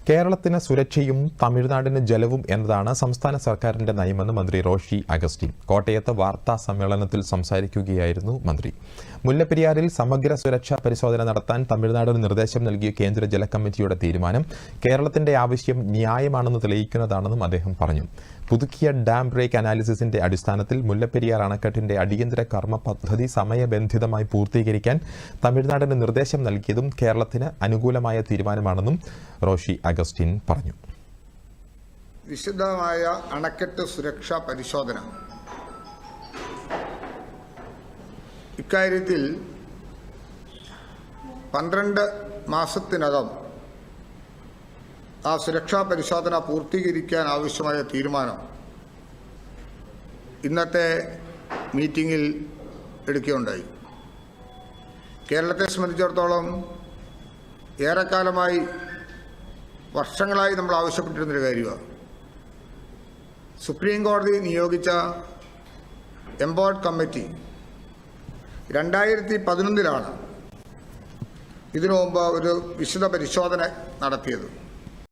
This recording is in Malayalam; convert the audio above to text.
കേരളത്തിന് സുരക്ഷയും തമിഴ്നാടിന് ജലവും എന്നതാണ് സംസ്ഥാന സർക്കാരിന്റെ നയമെന്ന് മന്ത്രി റോഷി അഗസ്റ്റിൻ കോട്ടയത്ത് വാർത്താ സമ്മേളനത്തിൽ സംസാരിക്കുകയായിരുന്നു മന്ത്രി. മുല്ലപ്പെരിയാറിൽ സമഗ്ര സുരക്ഷാ പരിശോധന നടത്താൻ തമിഴ്നാടിന് നിർദ്ദേശം നൽകിയ കേന്ദ്ര ജല കമ്മിറ്റിയുടെ തീരുമാനം കേരളത്തിന്റെ ആവശ്യം ന്യായമാണെന്ന് തെളിയിക്കുന്നതാണെന്നും അദ്ദേഹം പറഞ്ഞു. പുതുക്കിയ ഡാം ബ്രേക്ക് അനാലിസിസിന്റെ അടിസ്ഥാനത്തിൽ മുല്ലപ്പെരിയാർ അണക്കെട്ടിന്റെ അടിയന്തര കർമ്മ പദ്ധതി സമയബന്ധിതമായി പൂർത്തീകരിക്കാൻ തമിഴ്നാടിന് നിർദ്ദേശം നൽകിയതും കേരളത്തിന് അനുകൂലമായ തീരുമാനമാണെന്നും റോഷി അഗസ്റ്റിൻ പറഞ്ഞു. വിശദമായ അണക്കെട്ട് സുരക്ഷാ പരിശോധന ഇക്കാര്യത്തിൽ 12 മാസത്തിനകം ആ സുരക്ഷാ പരിശോധന പൂർത്തീകരിക്കാൻ ആവശ്യമായ തീരുമാനം ഇന്നത്തെ മീറ്റിംഗിൽ എടുക്കുകയുണ്ടായി. കേരളത്തെ സംബന്ധിച്ചിടത്തോളം ഏറെക്കാലമായി വർഷങ്ങളായി നമ്മൾ ആവശ്യപ്പെട്ടിരുന്നൊരു കാര്യമാണ്. സുപ്രീം കോടതി നിയോഗിച്ച എംബോർഡ് കമ്മിറ്റി 2011 ഇതിനു മുമ്പ് ഒരു വിശദ പരിശോധന നടത്തിയത്.